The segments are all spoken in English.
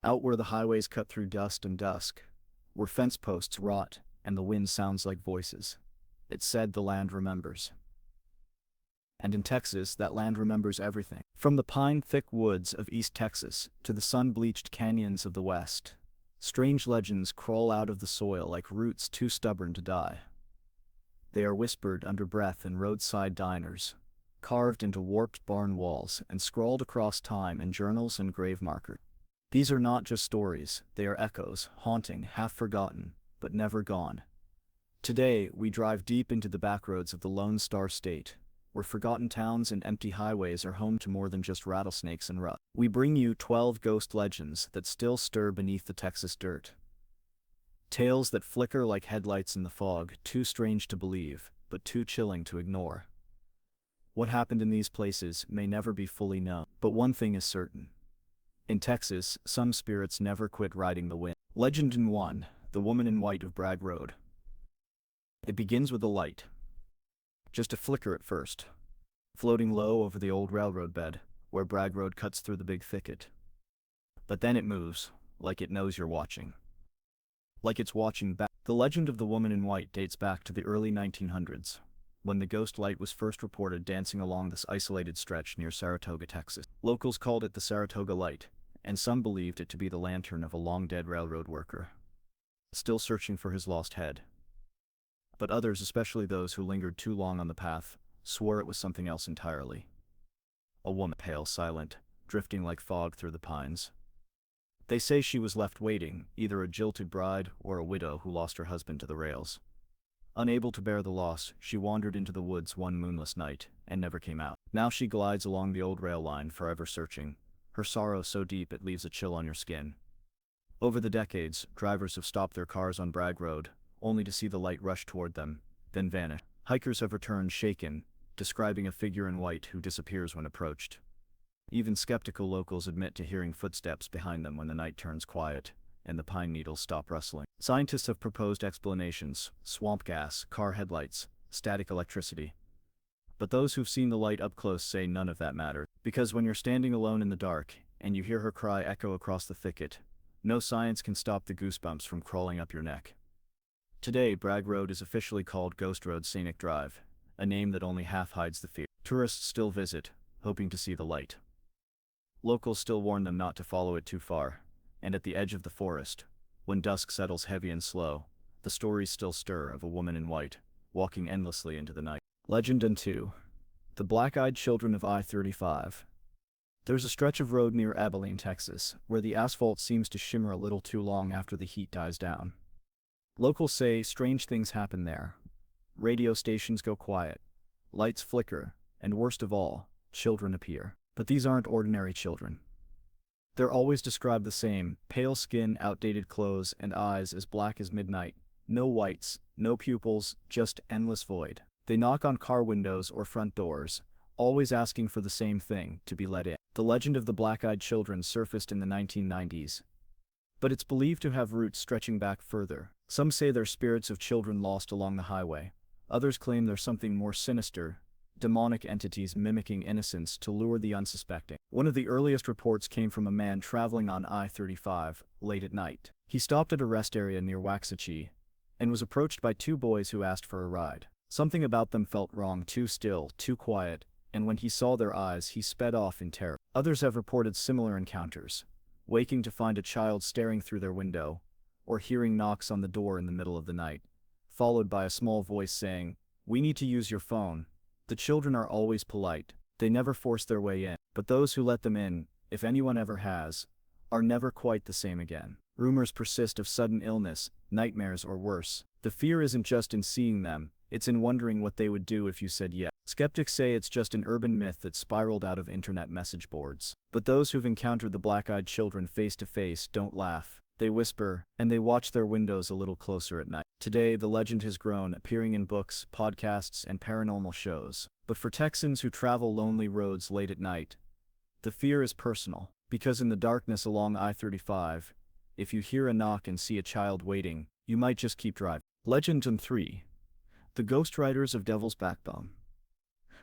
Out where the highways cut through dust and dusk, where fence posts rot and the wind sounds like voices, it's said the land remembers. And in Texas, that land remembers everything. From the pine-thick woods of East Texas to the sun-bleached canyons of the West, strange legends crawl out of the soil like roots too stubborn to die. They are whispered under breath in roadside diners, carved into warped barn walls, and scrawled across time in journals and grave markers. These are not just stories, they are echoes, haunting, half-forgotten, but never gone. Today, we drive deep into the backroads of the Lone Star State, where forgotten towns and empty highways are home to more than just rattlesnakes and rut. We bring you 12 ghost legends that still stir beneath the Texas dirt. Tales that flicker like headlights in the fog, too strange to believe, but too chilling to ignore. What happened in these places may never be fully known, but one thing is certain. In Texas, some spirits never quit riding the wind. Legend 1, the woman in white of Bragg Road. It begins with a light. Just a flicker at first, floating low over the old railroad bed, where Bragg Road cuts through the big thicket. But then it moves, like it knows you're watching. Like it's watching back. The legend of the woman in white dates back to the early 1900s, when the ghost light was first reported dancing along this isolated stretch near Saratoga, Texas. Locals called it the Saratoga Light, and some believed it to be the lantern of a long-dead railroad worker, still searching for his lost head. But others, especially those who lingered too long on the path, swore it was something else entirely. A woman, pale, silent, drifting like fog through the pines. They say she was left waiting, either a jilted bride or a widow who lost her husband to the rails. Unable to bear the loss, she wandered into the woods one moonless night, and never came out. Now she glides along the old rail line, forever searching, her sorrow so deep it leaves a chill on your skin. Over the decades, drivers have stopped their cars on Bragg Road, only to see the light rush toward them, then vanish. Hikers have returned shaken, describing a figure in white who disappears when approached. Even skeptical locals admit to hearing footsteps behind them when the night turns quiet, and the pine needles stop rustling. Scientists have proposed explanations: swamp gas, car headlights, static electricity. But those who've seen the light up close say none of that matters, because when you're standing alone in the dark, and you hear her cry echo across the thicket, no science can stop the goosebumps from crawling up your neck. Today, Bragg Road is officially called Ghost Road Scenic Drive, a name that only half hides the fear. Tourists still visit, hoping to see the light. Locals still warn them not to follow it too far, and at the edge of the forest, when dusk settles heavy and slow, the stories still stir of a woman in white, walking endlessly into the night. Legend 2, the black-eyed children of I-35. There's a stretch of road near Abilene, Texas, where the asphalt seems to shimmer a little too long after the heat dies down. Locals say strange things happen there. Radio stations go quiet, lights flicker, and worst of all, children appear. But these aren't ordinary children. They're always described the same: pale skin, outdated clothes, and eyes as black as midnight. No whites, no pupils, just endless void. They knock on car windows or front doors, always asking for the same thing: to be let in. The legend of the black-eyed children surfaced in the 1990s, but it's believed to have roots stretching back further. Some say they're spirits of children lost along the highway. Others claim they're something more sinister: demonic entities mimicking innocence to lure the unsuspecting. One of the earliest reports came from a man traveling on I-35 late at night. He stopped at a rest area near Waxahachie and was approached by two boys who asked for a ride. Something about them felt wrong: too still, too quiet, and when he saw their eyes, he sped off in terror. Others have reported similar encounters, waking to find a child staring through their window, or hearing knocks on the door in the middle of the night, followed by a small voice saying, "We need to use your phone." The children are always polite. They never force their way in, but those who let them in, if anyone ever has, are never quite the same again. Rumors persist of sudden illness, nightmares, or worse. The fear isn't just in seeing them, it's in wondering what they would do if you said yes. Skeptics say it's just an urban myth that spiraled out of internet message boards. But those who've encountered the black-eyed children face to face don't laugh. They whisper, and they watch their windows a little closer at night. Today, the legend has grown, appearing in books, podcasts, and paranormal shows. But for Texans who travel lonely roads late at night, the fear is personal. Because in the darkness along I-35, if you hear a knock and see a child waiting, you might just keep driving. Legend 3, the Ghost Riders of Devil's Backbone.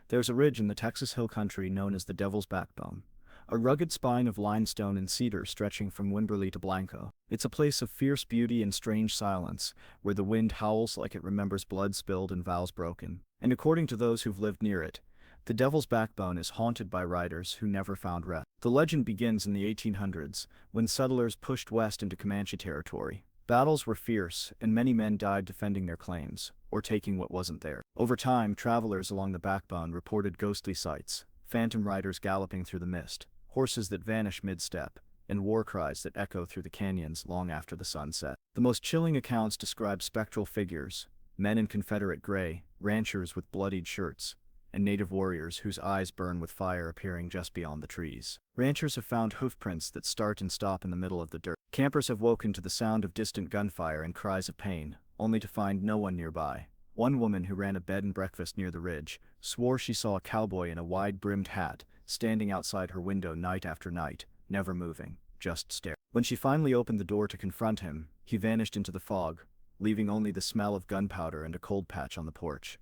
There's a ridge in the Texas Hill Country known as the Devil's Backbone, a rugged spine of limestone and cedar stretching from Wimberley to Blanco. It's a place of fierce beauty and strange silence, where the wind howls like it remembers blood spilled and vows broken. And according to those who've lived near it, the Devil's Backbone is haunted by riders who never found rest. The legend begins in the 1800s, when settlers pushed west into Comanche territory. Battles were fierce, and many men died defending their claims, or taking what wasn't theirs. Over time, travelers along the Backbone reported ghostly sights, phantom riders galloping through the mist, horses that vanish mid-step, and war cries that echo through the canyons long after the sun set. The most chilling accounts describe spectral figures, men in Confederate gray, ranchers with bloodied shirts, and native warriors whose eyes burn with fire appearing just beyond the trees. Ranchers have found hoofprints that start and stop in the middle of the dirt. Campers have woken to the sound of distant gunfire and cries of pain, only to find no one nearby. One woman who ran a bed and breakfast near the ridge swore she saw a cowboy in a wide-brimmed hat standing outside her window night after night, never moving, just staring. When she finally opened the door to confront him, he vanished into the fog, leaving only the smell of gunpowder and a cold patch on the porch.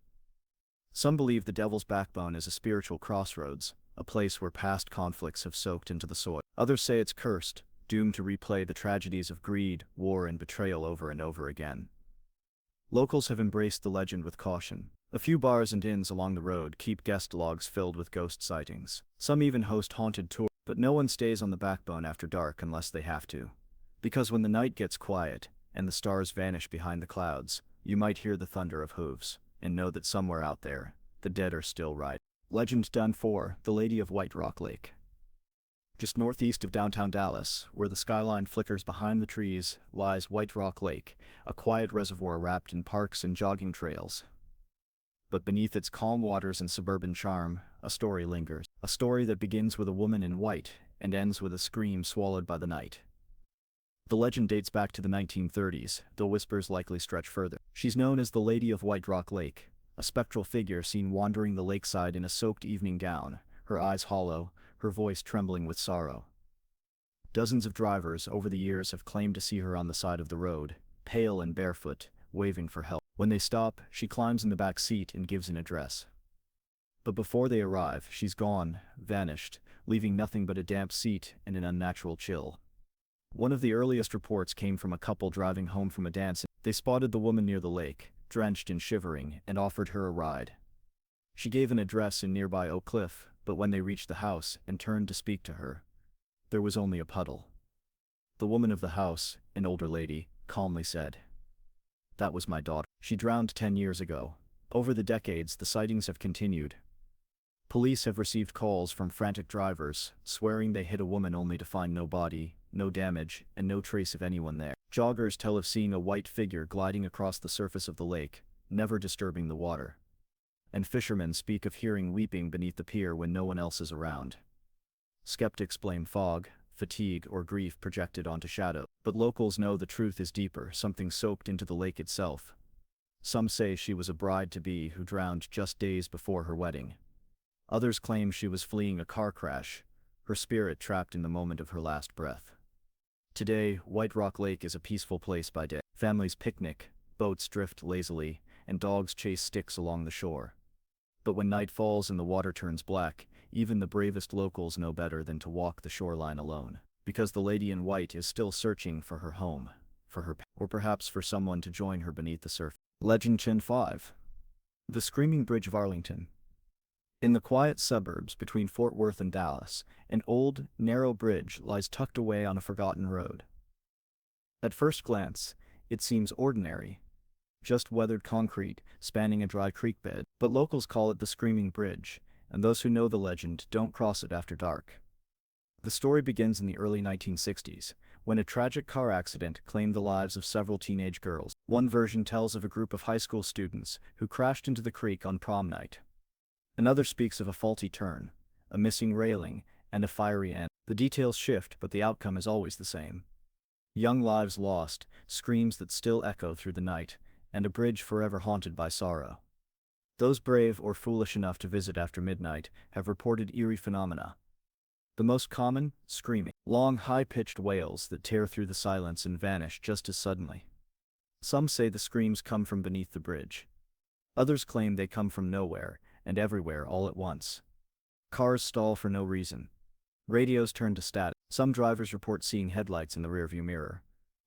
Some believe the Devil's Backbone is a spiritual crossroads, a place where past conflicts have soaked into the soil. Others say it's cursed, doomed to replay the tragedies of greed, war, and betrayal over and over again. Locals have embraced the legend with caution. A few bars and inns along the road keep guest logs filled with ghost sightings. Some even host haunted tours, but no one stays on the Backbone after dark unless they have to. Because when the night gets quiet, and the stars vanish behind the clouds, you might hear the thunder of hooves, and know that somewhere out there, the dead are still riding. Legend done for the Lady of White Rock Lake. Just northeast of downtown Dallas, where the skyline flickers behind the trees, lies White Rock Lake, a quiet reservoir wrapped in parks and jogging trails. But beneath its calm waters and suburban charm, a story lingers. A story that begins with a woman in white and ends with a scream swallowed by the night. The legend dates back to the 1930s, though whispers likely stretch further. She's known as the Lady of White Rock Lake, a spectral figure seen wandering the lakeside in a soaked evening gown, her eyes hollow, her voice trembling with sorrow. Dozens of drivers over the years have claimed to see her on the side of the road, pale and barefoot, waving for help. When they stop, she climbs in the back seat and gives an address. But before they arrive, she's gone, vanished, leaving nothing but a damp seat and an unnatural chill. One of the earliest reports came from a couple driving home from a dance. They spotted the woman near the lake, drenched and shivering, and offered her a ride. She gave an address in nearby Oak Cliff, but when they reached the house and turned to speak to her, there was only a puddle. The woman of the house, an older lady, calmly said, "That was my daughter. She drowned 10 years ago." Over the decades, the sightings have continued. Police have received calls from frantic drivers, swearing they hit a woman only to find no body, no damage, and no trace of anyone there. Joggers tell of seeing a white figure gliding across the surface of the lake, never disturbing the water. And fishermen speak of hearing weeping beneath the pier when no one else is around. Skeptics blame fog, fatigue, or grief projected onto shadow. But locals know the truth is deeper, something soaked into the lake itself. Some say she was a bride-to-be who drowned just days before her wedding. Others claim she was fleeing a car crash, her spirit trapped in the moment of her last breath. Today, White Rock Lake is a peaceful place by day. Families picnic, boats drift lazily, and dogs chase sticks along the shore. But when night falls and the water turns black, even the bravest locals know better than to walk the shoreline alone. Because the lady in white is still searching for her home, or perhaps for someone to join her beneath the surface. Legend Chin 5. The Screaming Bridge of Arlington. In the quiet suburbs between Fort Worth and Dallas, an old, narrow bridge lies tucked away on a forgotten road. At first glance, it seems ordinary, just weathered concrete spanning a dry creek bed, but locals call it the Screaming Bridge, and those who know the legend don't cross it after dark. The story begins in the early 1960s, when a tragic car accident claimed the lives of several teenage girls. One version tells of a group of high school students who crashed into the creek on prom night. Another speaks of a faulty turn, a missing railing, and a fiery end. The details shift, but the outcome is always the same. Young lives lost, screams that still echo through the night, and a bridge forever haunted by sorrow. Those brave or foolish enough to visit after midnight have reported eerie phenomena. The most common, screaming. Long, high-pitched wails that tear through the silence and vanish just as suddenly. Some say the screams come from beneath the bridge. Others claim they come from nowhere and everywhere all at once. Cars stall for no reason. Radios turn to static. Some drivers report seeing headlights in the rearview mirror,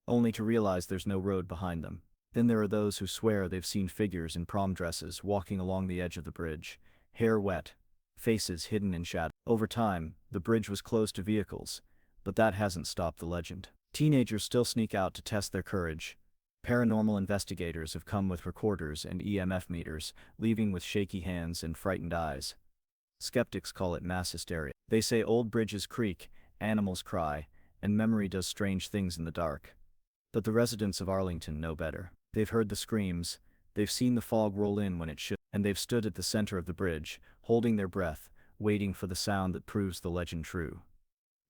only to realize there's no road behind them. Then there are those who swear they've seen figures in prom dresses walking along the edge of the bridge, hair wet, faces hidden in shadow. Over time, the bridge was closed to vehicles, but that hasn't stopped the legend. Teenagers still sneak out to test their courage. Paranormal investigators have come with recorders and EMF meters, leaving with shaky hands and frightened eyes. Skeptics call it mass hysteria. They say old bridges creak, animals cry, and memory does strange things in the dark. But the residents of Arlington know better. They've heard the screams, they've seen the fog roll in when it should, and they've stood at the center of the bridge, holding their breath, waiting for the sound that proves the legend true.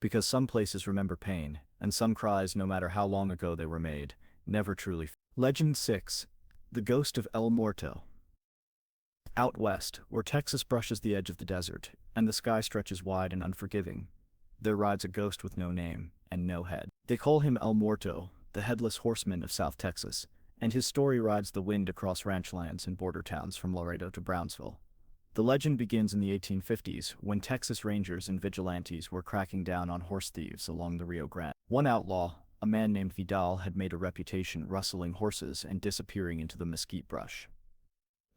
Because some places remember pain, and some cries, no matter how long ago they were made, never truly. Legend 6. The Ghost of El Muerto. Out west, where Texas brushes the edge of the desert, and the sky stretches wide and unforgiving, there rides a ghost with no name and no head. They call him El Muerto, the headless horseman of South Texas, and his story rides the wind across ranch lands and border towns from Laredo to Brownsville. The legend begins in the 1850s, when Texas Rangers and vigilantes were cracking down on horse thieves along the Rio Grande. One outlaw, a man named Vidal, had made a reputation rustling horses and disappearing into the mesquite brush.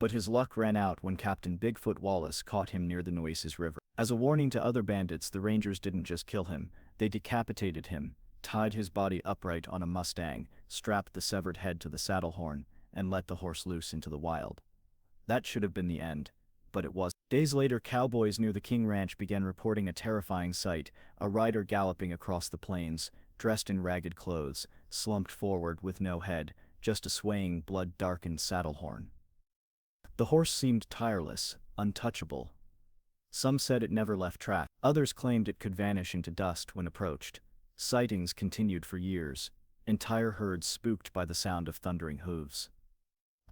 But his luck ran out when Captain Bigfoot Wallace caught him near the Nueces River. As a warning to other bandits, the Rangers didn't just kill him, they decapitated him, tied his body upright on a Mustang, strapped the severed head to the saddle horn, and let the horse loose into the wild. That should have been the end, but it was. Days later, cowboys near the King Ranch began reporting a terrifying sight, a rider galloping across the plains, dressed in ragged clothes, slumped forward with no head, just a swaying, blood-darkened saddle horn. The horse seemed tireless, untouchable. Some said it never left track. Others claimed it could vanish into dust when approached. Sightings continued for years, entire herds spooked by the sound of thundering hooves.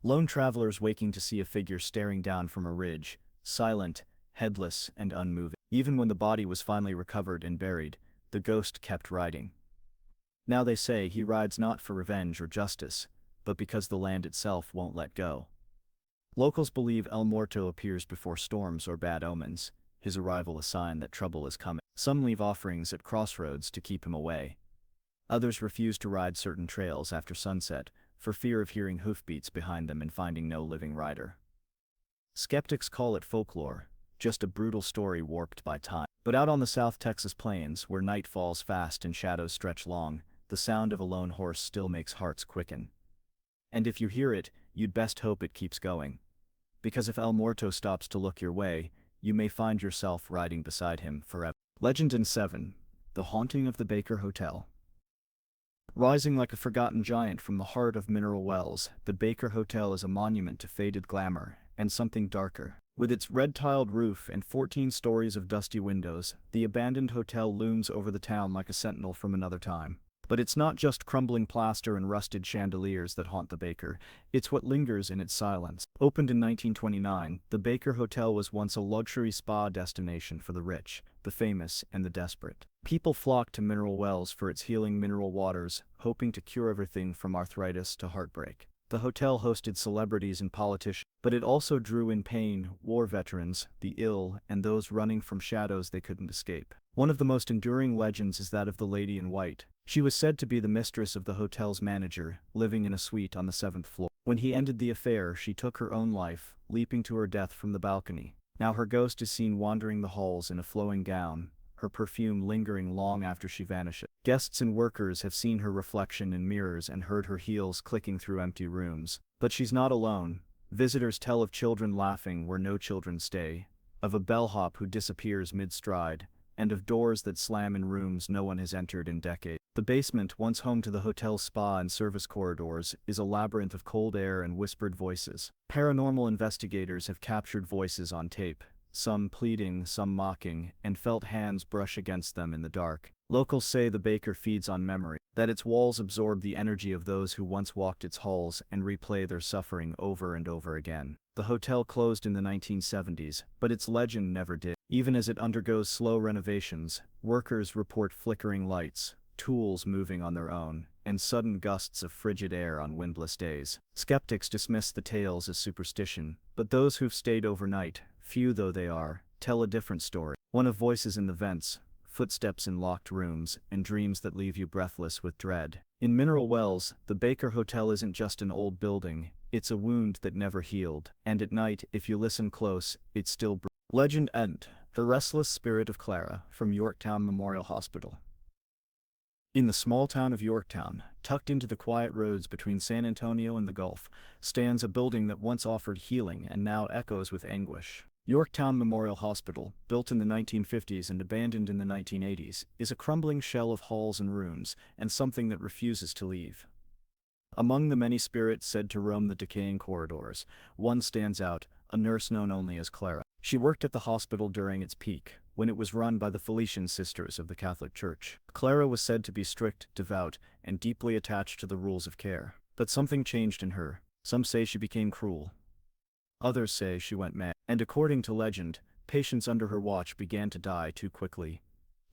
Lone travelers waking to see a figure staring down from a ridge, silent, headless, and unmoving. Even when the body was finally recovered and buried, the ghost kept riding. Now they say he rides not for revenge or justice, but because the land itself won't let go. Locals believe El Muerto appears before storms or bad omens, his arrival a sign that trouble is coming. Some leave offerings at crossroads to keep him away. Others refuse to ride certain trails after sunset, for fear of hearing hoofbeats behind them and finding no living rider. Skeptics call it folklore, just a brutal story warped by time. But out on the South Texas plains, where night falls fast and shadows stretch long, the sound of a lone horse still makes hearts quicken. And if you hear it, you'd best hope it keeps going. Because if El Muerto stops to look your way, you may find yourself riding beside him forever. Legend 7. The Haunting of the Baker Hotel. Rising like a forgotten giant from the heart of Mineral Wells, the Baker Hotel is a monument to faded glamour and something darker. With its red-tiled roof and 14 stories of dusty windows, the abandoned hotel looms over the town like a sentinel from another time. But it's not just crumbling plaster and rusted chandeliers that haunt the Baker, it's what lingers in its silence. Opened in 1929, the Baker Hotel was once a luxury spa destination for the rich, the famous, and the desperate. People flocked to Mineral Wells for its healing mineral waters, hoping to cure everything from arthritis to heartbreak. The hotel hosted celebrities and politicians, but it also drew in pain, war veterans, the ill, and those running from shadows they couldn't escape. One of the most enduring legends is that of the Lady in White. She was said to be the mistress of the hotel's manager, living in a suite on the 7th floor. When he ended the affair, she took her own life, leaping to her death from the balcony. Now her ghost is seen wandering the halls in a flowing gown, her perfume lingering long after she vanishes. Guests and workers have seen her reflection in mirrors and heard her heels clicking through empty rooms. But she's not alone. Visitors tell of children laughing where no children stay, of a bellhop who disappears mid-stride, and of doors that slam in rooms no one has entered in decades. The basement, once home to the hotel's spa and service corridors, is a labyrinth of cold air and whispered voices. Paranormal investigators have captured voices on tape, some pleading, some mocking, and felt hands brush against them in the dark. Locals say the Baker feeds on memory, that its walls absorb the energy of those who once walked its halls and replay their suffering over and over again. The hotel closed in the 1970s, but its legend never did. Even as it undergoes slow renovations, workers report flickering lights, tools moving on their own, and sudden gusts of frigid air on windless days. Skeptics dismiss the tales as superstition, but those who've stayed overnight, few though they are, tell a different story. One of Voices in the Vents, footsteps in locked rooms, and dreams that leave you breathless with dread. In Mineral Wells, the Baker Hotel isn't just an old building, it's a wound that never healed. And at night, if you listen close, it's still Legend End. The Restless Spirit of Clara, from Yorktown Memorial Hospital. In the small town of Yorktown, tucked into the quiet roads between San Antonio and the Gulf, stands a building that once offered healing and now echoes with anguish. Yorktown Memorial Hospital, built in the 1950s and abandoned in the 1980s, is a crumbling shell of halls and rooms, and something that refuses to leave. Among the many spirits said to roam the decaying corridors, one stands out, a nurse known only as Clara. She worked at the hospital during its peak, when it was run by the Felician Sisters of the Catholic Church. Clara was said to be strict, devout, and deeply attached to the rules of care. But something changed in her. Some say she became cruel. Others say she went mad. And according to legend, patients under her watch began to die too quickly,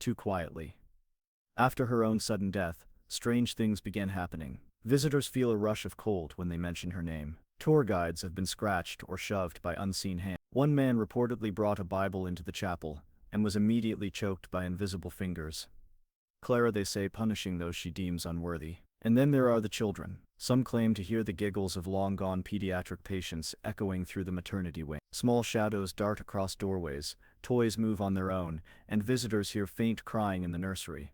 too quietly. After her own sudden death, strange things began happening. Visitors feel a rush of cold when they mention her name. Tour guides have been scratched or shoved by unseen hands. One man reportedly brought a Bible into the chapel, and was immediately choked by invisible fingers. Clara, they say, punishing those she deems unworthy. And then there are the children. Some claim to hear the giggles of long-gone pediatric patients echoing through the maternity wing. Small shadows dart across doorways, toys move on their own, and visitors hear faint crying in the nursery,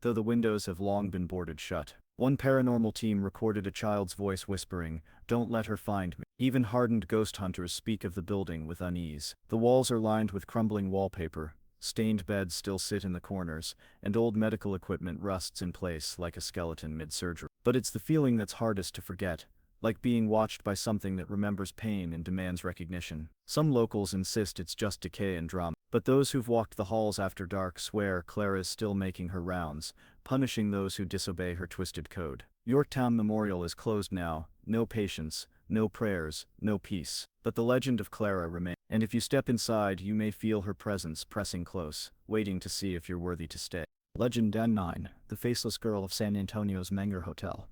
though the windows have long been boarded shut. One paranormal team recorded a child's voice whispering, "Don't let her find me." Even hardened ghost hunters speak of the building with unease. The walls are lined with crumbling wallpaper, stained beds still sit in the corners, and old medical equipment rusts in place like a skeleton mid-surgery. But it's the feeling that's hardest to forget, like being watched by something that remembers pain and demands recognition. Some locals insist it's just decay and drama, but those who've walked the halls after dark swear Clara is still making her rounds, punishing those who disobey her twisted code. Yorktown Memorial is closed now, no patients, no prayers, no peace. But the legend of Clara remains, and if you step inside you may feel her presence pressing close, waiting to see if you're worthy to stay. Legend N9, the Faceless Girl of San Antonio's Menger Hotel.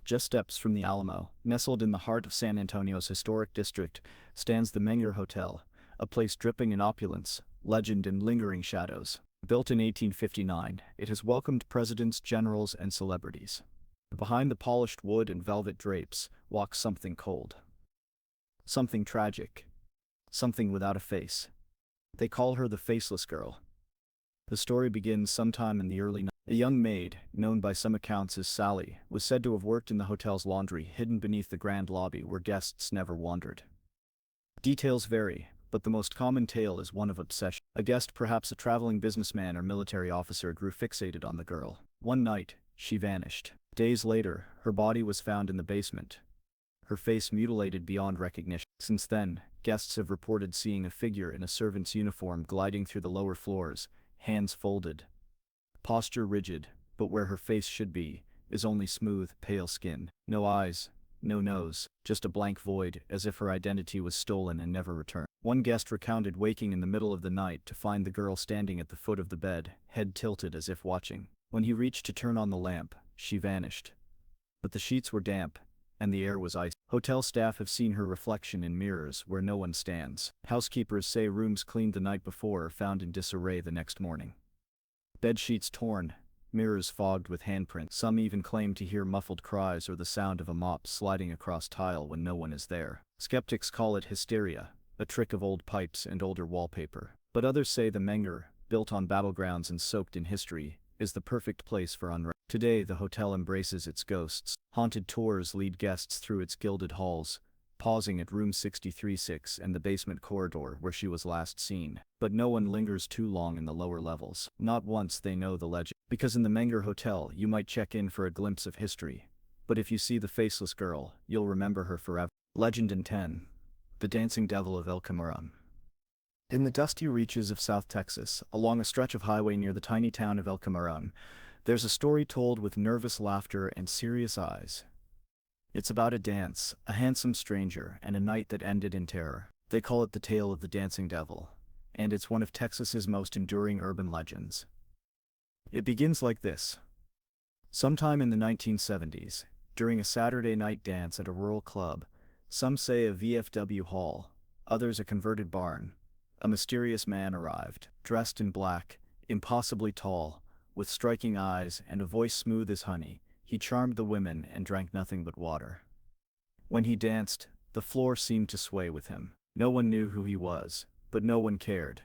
Just steps from the Alamo, nestled in the heart of San Antonio's historic district, stands the Menger Hotel, a place dripping in opulence, legend and lingering shadows. Built in 1859, it has welcomed presidents, generals, and celebrities. Behind the polished wood and velvet drapes walks something cold. Something tragic. Something without a face. They call her the Faceless Girl. The story begins sometime in the early 90s. A young maid, known by some accounts as Sally, was said to have worked in the hotel's laundry hidden beneath the grand lobby where guests never wandered. Details vary, but the most common tale is one of obsession. A guest, perhaps a traveling businessman or military officer, grew fixated on the girl. One night, she vanished. Days later, her body was found in the basement, her face mutilated beyond recognition. Since then, guests have reported seeing a figure in a servant's uniform gliding through the lower floors, hands folded, posture rigid, but where her face should be, is only smooth, pale skin. No eyes, no nose, just a blank void, as if her identity was stolen and never returned. One guest recounted waking in the middle of the night to find the girl standing at the foot of the bed, head tilted as if watching. When he reached to turn on the lamp, she vanished. But the sheets were damp, and the air was icy. Hotel staff have seen her reflection in mirrors where no one stands. Housekeepers say rooms cleaned the night before are found in disarray the next morning. Bed sheets torn, mirrors fogged with handprints. Some even claim to hear muffled cries or the sound of a mop sliding across tile when no one is there. Skeptics call it hysteria, a trick of old pipes and older wallpaper. But others say the Menger, built on battlegrounds and soaked in history, is the perfect place for unrest. Today the hotel embraces its ghosts. Haunted tours lead guests through its gilded halls, pausing at room 63-6 and the basement corridor where she was last seen. But no one lingers too long in the lower levels. Not once they know the legend. Because in the Menger Hotel you might check in for a glimpse of history, but if you see the Faceless Girl, you'll remember her forever. Legend in 10. The Dancing Devil of El Camarón. In the dusty reaches of South Texas, along a stretch of highway near the tiny town of El Camarón, there's a story told with nervous laughter and serious eyes. It's about a dance, a handsome stranger, and a night that ended in terror. They call it the Tale of the Dancing Devil, and it's one of Texas's most enduring urban legends. It begins like this. Sometime in the 1970s, during a Saturday night dance at a rural club, some say a VFW hall, others a converted barn, a mysterious man arrived. dressed in black, impossibly tall, with striking eyes and a voice smooth as honey. He charmed the women and drank nothing but water. When he danced, the floor seemed to sway with him. No one knew who he was, but no one cared.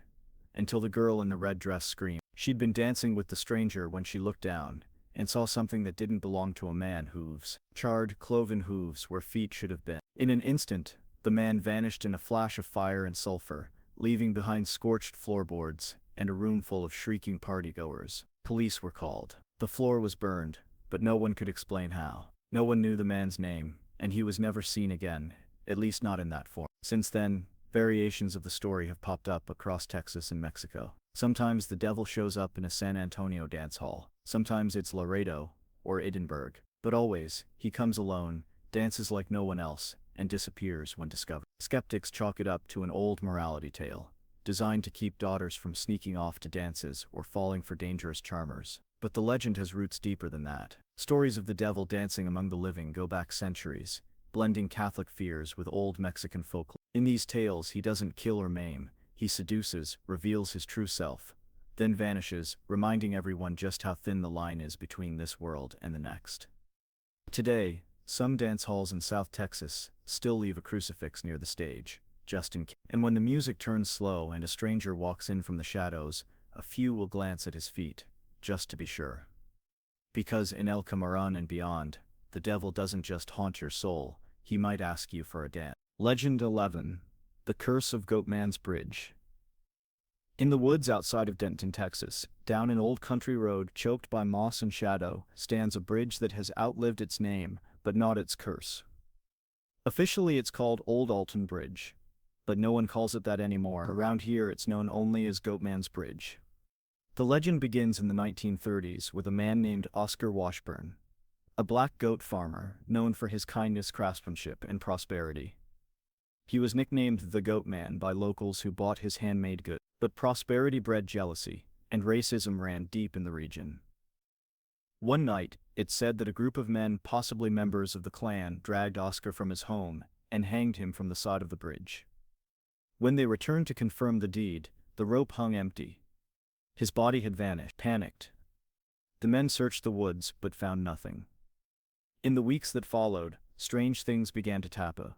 Until the girl in the red dress screamed. She'd been dancing with the stranger when she looked down, and saw something that didn't belong to a man. Hooves. Charred, cloven hooves where feet should have been. In an instant, the man vanished in a flash of fire and sulfur, leaving behind scorched floorboards and a room full of shrieking partygoers. Police were called. The floor was burned, but no one could explain how. No one knew the man's name, and he was never seen again, at least not in that form. Since then, variations of the story have popped up across Texas and Mexico. Sometimes the devil shows up in a San Antonio dance hall. Sometimes it's Laredo or Edinburgh. But always, he comes alone, dances like no one else, and disappears when discovered. Skeptics chalk it up to an old morality tale, designed to keep daughters from sneaking off to dances or falling for dangerous charmers. But the legend has roots deeper than that. Stories of the devil dancing among the living go back centuries, blending Catholic fears with old Mexican folklore. In these tales, he doesn't kill or maim, he seduces, reveals his true self, then vanishes, reminding everyone just how thin the line is between this world and the next. Today, some dance halls in South Texas still leave a crucifix near the stage, just in case. And when the music turns slow and a stranger walks in from the shadows, a few will glance at his feet, just to be sure. Because in El Camarón and beyond, the devil doesn't just haunt your soul, he might ask you for a dance. Legend 11. The Curse of Goatman's Bridge. In the woods outside of Denton, Texas, down an old country road choked by moss and shadow, stands a bridge that has outlived its name, but not its curse. Officially it's called Old Alton Bridge, but no one calls it that anymore. Around here it's known only as Goatman's Bridge. The legend begins in the 1930s with a man named Oscar Washburn, a black goat farmer known for his kindness, craftsmanship, and prosperity. He was nicknamed the Goat Man by locals who bought his handmade goods. But prosperity bred jealousy, and racism ran deep in the region. One night, it's said that a group of men, possibly members of the Klan, dragged Oscar from his home and hanged him from the side of the bridge. When they returned to confirm the deed, the rope hung empty. His body had vanished. Panicked, the men searched the woods but found nothing. In the weeks that followed, strange things began to happen.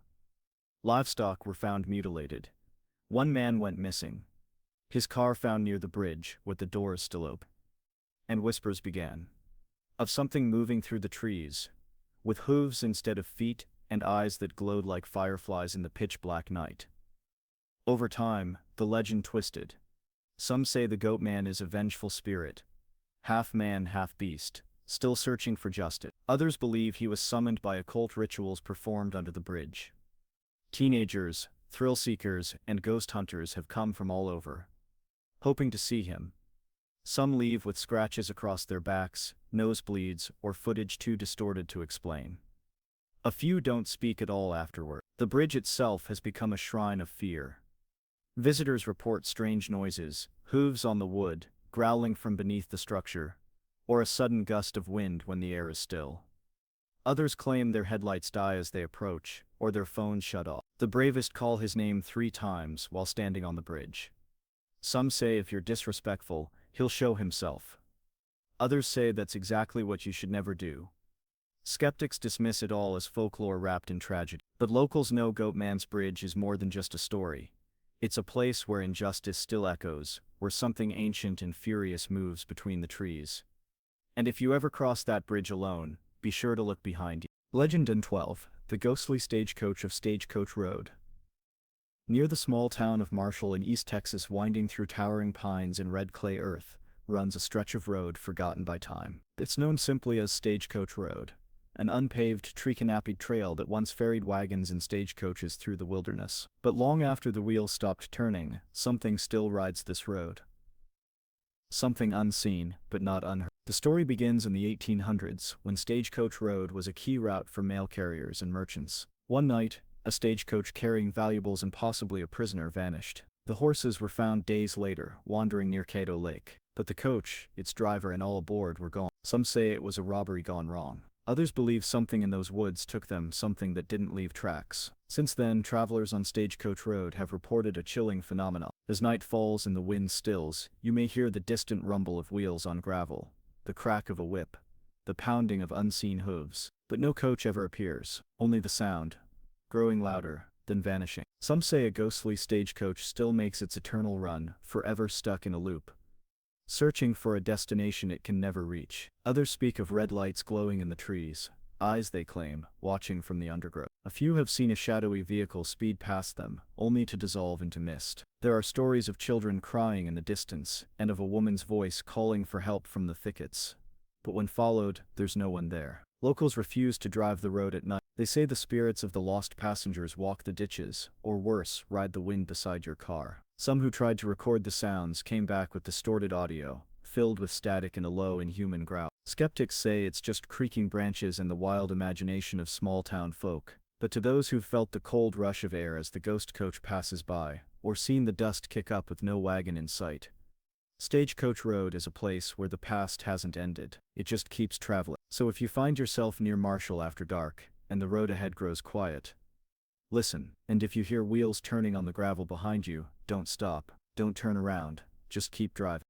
Livestock were found mutilated. One man went missing. His car found near the bridge, with the doors still open. And whispers began. Of something moving through the trees, with hooves instead of feet, and eyes that glowed like fireflies in the pitch-black night. Over time, the legend twisted. Some say the Goat Man is a vengeful spirit, half man, half beast, still searching for justice. Others believe he was summoned by occult rituals performed under the bridge. Teenagers, thrill-seekers, and ghost hunters have come from all over, hoping to see him. Some leave with scratches across their backs, nosebleeds, or footage too distorted to explain. A few don't speak at all afterward. The bridge itself has become a shrine of fear. Visitors report strange noises, hooves on the wood, growling from beneath the structure, or a sudden gust of wind when the air is still. Others claim their headlights die as they approach, or their phones shut off. The bravest call his name 3 times while standing on the bridge. Some say if you're disrespectful, he'll show himself. Others say that's exactly what you should never do. Skeptics dismiss it all as folklore wrapped in tragedy. But locals know Goatman's Bridge is more than just a story. It's a place where injustice still echoes, where something ancient and furious moves between the trees. And if you ever cross that bridge alone, be sure to look behind you. Legend 12. The Ghostly Stagecoach of Stagecoach Road. Near the small town of Marshall in East Texas, winding through towering pines and red clay earth, runs a stretch of road forgotten by time. It's known simply as Stagecoach Road, an unpaved, tree-canopied trail that once ferried wagons and stagecoaches through the wilderness. But long after the wheels stopped turning, something still rides this road. Something unseen, but not unheard. The story begins in the 1800s, when Stagecoach Road was a key route for mail carriers and merchants. One night, a stagecoach carrying valuables and possibly a prisoner vanished. The horses were found days later, wandering near Cato Lake. But the coach, its driver, and all aboard were gone. Some say it was a robbery gone wrong. Others believe something in those woods took them, something that didn't leave tracks. Since then, travelers on Stagecoach Road have reported a chilling phenomenon. As night falls and the wind stills, you may hear the distant rumble of wheels on gravel, the crack of a whip, the pounding of unseen hooves. But no coach ever appears, only the sound, growing louder, then vanishing. Some say a ghostly stagecoach still makes its eternal run, forever stuck in a loop, searching for a destination it can never reach. Others speak of red lights glowing in the trees, eyes they claim, watching from the undergrowth. A few have seen a shadowy vehicle speed past them, only to dissolve into mist. There are stories of children crying in the distance, and of a woman's voice calling for help from the thickets. But when followed, there's no one there. Locals refuse to drive the road at night. They say the spirits of the lost passengers walk the ditches, or worse, ride the wind beside your car. Some who tried to record the sounds came back with distorted audio, filled with static and a low, inhuman growl. Skeptics say it's just creaking branches and the wild imagination of small-town folk. But to those who've felt the cold rush of air as the ghost coach passes by, or seen the dust kick up with no wagon in sight, Stagecoach Road is a place where the past hasn't ended, it just keeps traveling. So if you find yourself near Marshall after dark, and the road ahead grows quiet, listen, and if you hear wheels turning on the gravel behind you, don't stop, don't turn around, just keep driving.